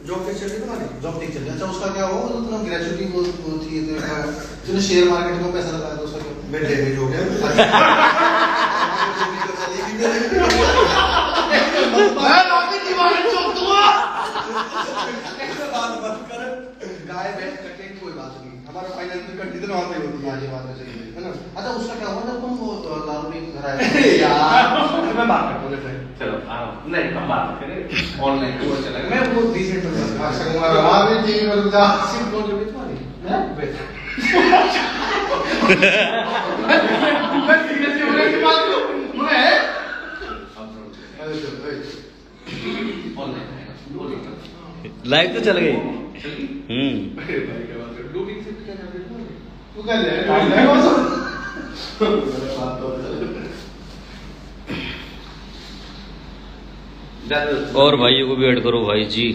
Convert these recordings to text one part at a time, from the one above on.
Job कैसे चल रही तुम्हारी? जॉब ठीक चल रही है। अच्छा उसका क्या हुआ? तो तुम ग्रेजुएटी वो थी तूने शेयर मार्केट में पैसा लगाया था उसका क्या? मैं डैमेज हो गया। मैं नौकरी दीवार चौक दूंगा। बात मत कर। गाय भैंस कटे कोई बात नहीं, हमारा फाइनेंशियल कंडीशन वहां पे होती है। ये बात है चलिए, है ना? अच्छा उसका क्या हुआ जब तुम वो दारू नहीं घर आए? यार मैं बात करता हूँ। चलो आओ, नहीं हम बात करें ऑनलाइन वो चलेगा। मैं वो डिसेंट हो गया। वहाँ भी टीवी में रुक जा। सिम कौन लगी तुम्हारी? मैं सीरियसली हो रही बात को मैं लाइव तो चल गई। अरे भाई क्या बात कर, लूटिंग से क्या कर रहे हो? तू कर ले और भाइयों को भी ऐड करो भाई जी।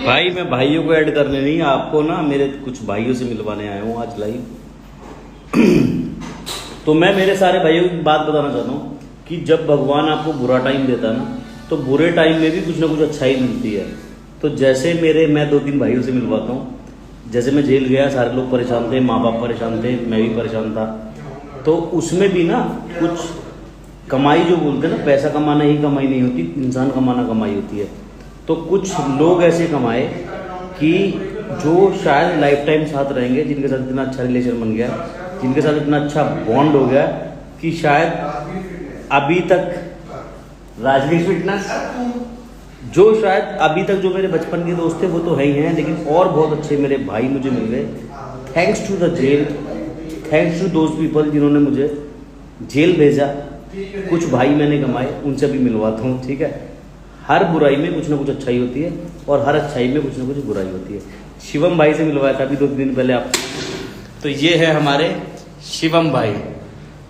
भाई मैं भाइयों को ऐड करने नहीं, आपको ना मेरे कुछ भाइयों से मिलवाने आया हूँ आज लाइव। तो मैं मेरे सारे भाइयों की बात बताना चाहता हूँ कि जब भगवान आपको बुरा टाइम देता है ना, तो बुरे टाइम में भी कुछ ना कुछ अच्छाई मिलती है। तो जैसे मैं 2-3 भाइयों से मिलवाता हूँ। जैसे मैं जेल गया, सारे लोग परेशान थे, माँ बाप परेशान थे, मैं भी परेशान था। तो उसमें भी ना कुछ कमाई जो बोलते हैं ना, पैसा कमाना ही कमाई नहीं होती, इंसान कमाना कमाई होती है। तो कुछ लोग ऐसे कमाए कि जो शायद लाइफ टाइम साथ रहेंगे, जिनके साथ इतना अच्छा रिलेशन बन गया, जिनके साथ इतना अच्छा बॉन्ड हो गया कि शायद अभी तक राजनीतिक फिटनेस जो शायद अभी तक जो मेरे बचपन के दोस्त थे वो तो है ही हैं, लेकिन और बहुत अच्छे मेरे भाई मुझे मिल गए thanks to the jail, thanks to those people जिन्होंने मुझे जेल भेजा। कुछ भाई मैंने कमाए, उनसे भी मिलवाता हूँ, ठीक है। हर बुराई में कुछ ना कुछ अच्छाई होती है और हर अच्छाई में कुछ ना कुछ बुराई होती है। शिवम भाई से मिलवाया था अभी 2 दिन पहले आप। तो ये है हमारे शिवम भाई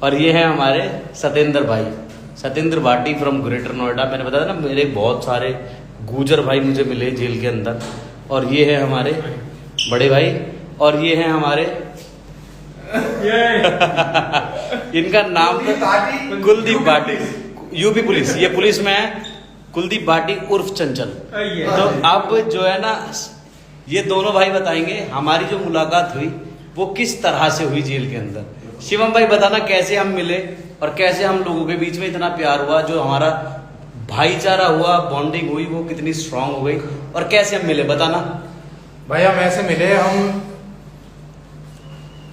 और ये है हमारे सतेंद्र भाई, सतेंद्र भाटी फ्रॉम ग्रेटर नोएडा। मैंने बताया ना मेरे बहुत सारे गुजर भाई मुझे मिले जेल के अंदर। और ये है हमारे बड़े भाई और ये है हमारे इनका नाम तो कुलदीप भाटी, यूपी पुलिस, ये पुलिस में है, कुलदीप भाटी उर्फ चंचल। तो अब जो है ना ये दोनों भाई बताएंगे हमारी जो मुलाकात हुई वो किस तरह से हुई जेल के अंदर। शिवम भाई बताना कैसे हम मिले और कैसे हम लोगों के बीच में इतना प्यार हुआ, जो हमारा भाईचारा हुआ, बॉन्डिंग हुई, वो कितनी स्ट्रांग हो गई और कैसे हम मिले, बताना। भाई हम ऐसे मिले, हम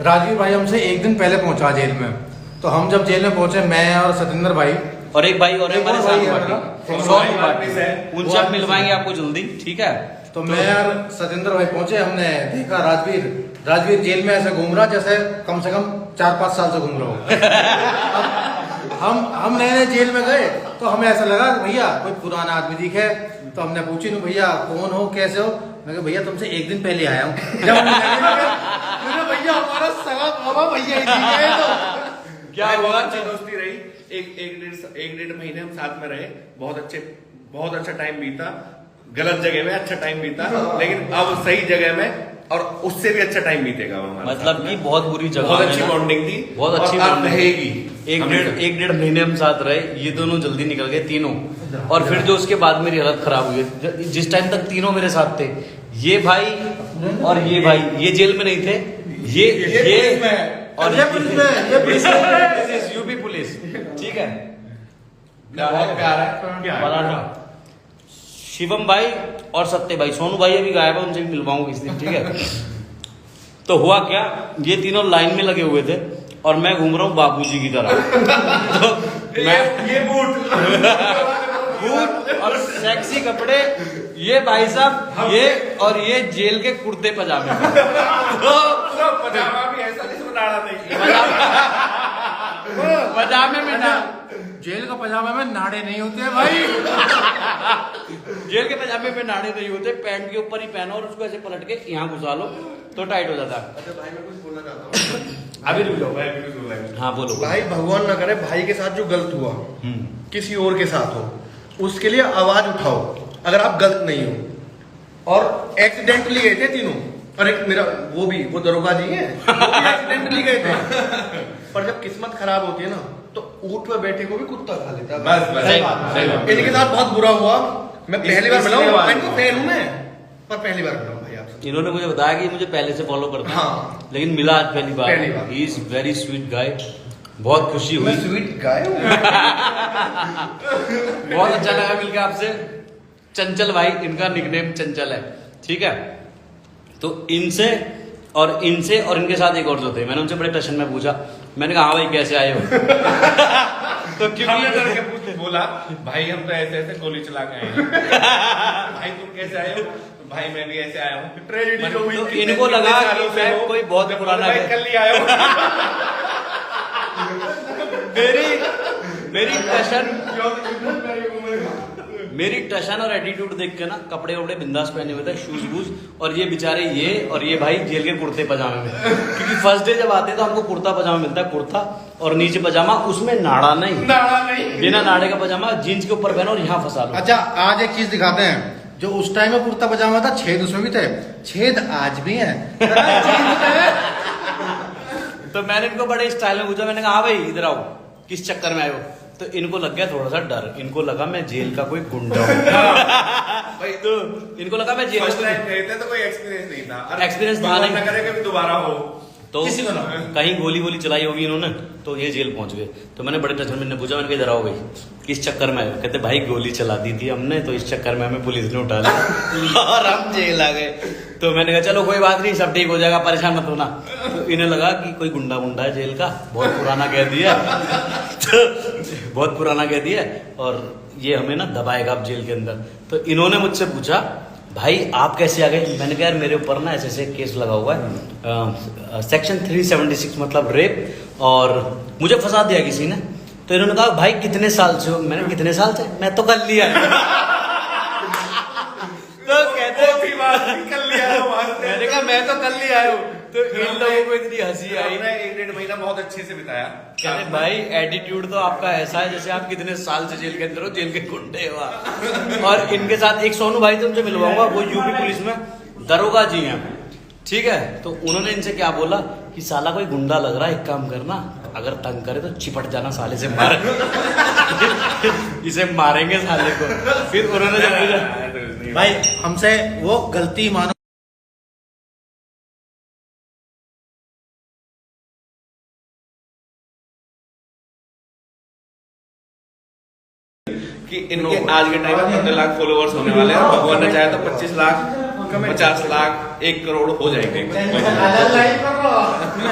राजवीर भाई हमसे 1 दिन पहले पहुंचा जेल में। तो हम जब जेल में पहुंचे, मैं और सतेंद्र भाई और एक भाई और हमारे साथ भाई है, उनसे आप मिलवाएंगे आपको जल्दी, ठीक है। तो मैं और सतेंद्र भाई पहुंचे, हमने देखा राजवीर जेल में ऐसे घूम रहा जैसे कम से कम 4-5 साल से घूम रहा हो। हम नए जेल में गए तो हमें ऐसा लगा भैया कोई पुराना आदमी दिखे। तो हमने पूछी नहीं भैया कौन हो, कैसे हो। मैं कहा भैया तुमसे 1 दिन पहले आया हूँ। जब हम मैंने भैया हमारा सगा बाबा भैया ही दिखे। तो क्या हुआ, अच्छी दोस्ती रही, एक डेढ़ महीने हम साथ में रहे, बहुत अच्छा टाइम बीता। गलत जगह में अच्छा टाइम बीता, लेकिन अब सही जगह में और उससे भी अच्छा टाइम बीतेगा हमारा। मतलब कि बहुत बुरी जगह, बहुत अच्छी बॉन्डिंग थी, बहुत अच्छी बॉन्डिंग रहेगी। 1-1.5 महीने हम साथ रहे, ये दोनों जल्दी निकल गए तीनों। और फिर जो उसके बाद मेरी हालत खराब हुई, जिस टाइम तक तीनों मेरे साथ थे, ये भाई और ये भाई, ये जेल में नहीं थे, ये और ये यूपी पुलिस, ठीक है। बहुत प्यार है। शिवम भाई और सत्य भाई, सोनू भाई अभी गायब है, उनसे भी मिलवाऊंगा इस दिन, ठीक है। तो हुआ क्या, ये तीनों लाइन में लगे हुए थे और मैं घूम रहा हूँ बाबूजी की तरह। तो मैं ये बूट और सेक्सी कपड़े, ये भाई साहब ये और ये जेल के कुर्ते पजामे। पजामा भी ऐसा जिसमें डाला नहीं, पजामे में ना, जेल का पजामा में नाड़े नहीं होते हैं भाई। जेल के पजामे में नाड़े नहीं होते, पैंट के ऊपर ही पहनो और उसको ऐसे पलट के यहाँ घुसा लो तो टाइट हो जाता है। अच्छा भाई मैं कुछ बोलना चाहता हूँ। अभी रुक जाओ, भाई अभी कुछ बोला है। हाँ बोलो। भाई भगवान ना करे भाई के साथ जो गलत हुआ किसी और के साथ हो, उसके लिए आवाज उठाओ अगर आप गलत नहीं हो। और एक्सीडेंटली गए थे तीनों, और एक मेरा वो दरोगा जी हैं, एक्सीडेंटली गए थे। पर जब किस्मत खराब होती है ना तो ऊंट पे बैठे को भी कुत्ता खा लेता है। बस सही बात। इनके साथ बहुत बुरा हुआ। मैं पहली बार मिला हूँ, इनको फैन हूँ मैं, पर पहली बार मिला हूँ भाई आपसे। इन्होंने मुझे बताया कि मुझे पहले से फॉलो करता है, हाँ। लेकिन मिला आज पहली बार। पहली बार। He is very sweet guy, बहुत खुशी हुई, मैं स्वीट गाय हूँ। बहुत अच्छा लगा मिलकर आपसे। चंचल भाई, इनका निकनेम चंचल है, ठीक है। तो इनसे और इनके साथ एक और जो थे, मैंने उनसे बड़े टशन में पूछा, मैंने कहा हाँ भाई कैसे आए हो? तो हमने डर क्योंकि के बोला भाई हम तो ऐसे ऐसे गोली चला के आए हैं। भाई तुम कैसे आए हो? तो भाई मैं भी ऐसे आया हूँ। ट्रेजेडी जो हुई तो थी, इनको कितने लगा सालों कि से मैं हो, कोई बहुत जब पुराना भाई है। कल ही आया हो। मेरी टशन और एटीट्यूड देख के ना, कपड़े वपड़े बिंदास पहने हुए थे, शूज वूज, और ये बेचारे ये भाई जेल के कुर्ते पजामे में, क्योंकि फर्स्ट डे जब आते हैं तो हमको कुर्ता पजामा मिलता है, कुर्ता और नीचे पजामा, उसमें नाड़ा नहीं, बिना नाड़े का पजामा, जीन्स के ऊपर पहनो और यहाँ फंसा लो। अच्छा, आज एक चीज दिखाते हैं, जो उस टाइम में कुर्ता पजामा था, छेद उसमें भी थे, छेद आज भी है। तो मैंने इनको बड़े स्टाइल में पूछा, मैंने कहा हाँ भाई इधर आओ, किस चक्कर में आए हो? तो इनको लग गया थोड़ा सा डर, इनको लगा मैं जेल का कोई गुंडा हूँ। भाई तो इनको लगा मैं जेल फर्स्ट का टाइम गए थे तो कोई एक्सपीरियंस नहीं था। Experience था भगवान नहीं। ना करे कभी दोबारा हो। तो किसी को ना। कहीं गोली वोली चलाई होगी इन्होंने, तो ये जेल पहुंच गए। तो मैंने बड़े टचन में पूछा, मैंने कहा इधर आओ भाई, किस चक्कर में आए हो? कहते भाई गोली चला दी थी हमने, तो इस चक्कर में हमें पुलिस ने उठा लिया और हम जेल आ गए। तो मैंने कहा चलो कोई बात नहीं, सब ठीक हो जाएगा, परेशान मत होना। तो इन्हें लगा कि कोई गुंडा मुंडा है जेल का, बहुत पुराना कह दिया, तो बहुत पुराना कह दिया, और ये हमें ना दबाएगा अब जेल के अंदर। तो इन्होंने मुझसे पूछा भाई आप कैसे आ गए? मैंने कहा यार मेरे ऊपर ना ऐसे केस लगा हुआ है, सेक्शन 376 मतलब रेप, और मुझे फंसा दिया किसी ने। तो इन्होंने कहा भाई कितने साल से हो? मैंने कितने साल से? मैं तो कल लिया। तो कहते कल लिया है वहां से। मैंने कहा मैं तो कल लिया हूँ। तो इन लोगों को इतनी हंसी आई। हमने 1-1.5 महीना बहुत अच्छे से बिताया। कहते भाई एटीट्यूड तो आपका ऐसा है जैसे आप कितने साल से जेल के अंदर हो, जेल के गुंडे हो आप। और इनके साथ एक सोनू भाई तुमसे मिलवाऊंगा, वो यूपी पुलिस में दरोगा जी हैं, ठीक है। तो उन्होंने इनसे क्या बोला कि साला कोई गुंडा लग रहा है, एक काम करना, अगर तंग करे तो चिपट जाना साले से, मार इसे मारेंगे साले को। फिर उन्होंने जब पूछा भाई हमसे वो गलती मानो, कि इनके आज के टाइम में 15 लाख फॉलोअर्स होने वाले हैं। भगवान ने चाहे तो 25 लाख, 50 लाख, 1 करोड़ हो जाएंगे।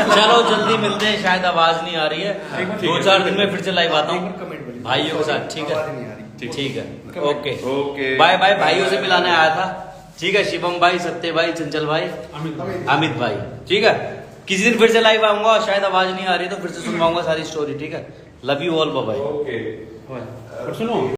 चलो जल्दी मिलते हैं, शायद आवाज नहीं आ रही है, 2-4 दिन में फिर से लाइव आता हूँ भाइयों के साथ, ठीक है, ठीक है, ओके बाय बाय। भाइयों से मिलाने आया था, ठीक है, शिवम भाई, सत्य भाई, चंचल भाई, अमित भाई, ठीक है। किसी दिन फिर से लाइव आऊंगा और शायद आवाज नहीं आ रही तो फिर से सुनवाऊंगा सारी स्टोरी, ठीक है। Love you all, bye bye. Okay सुनो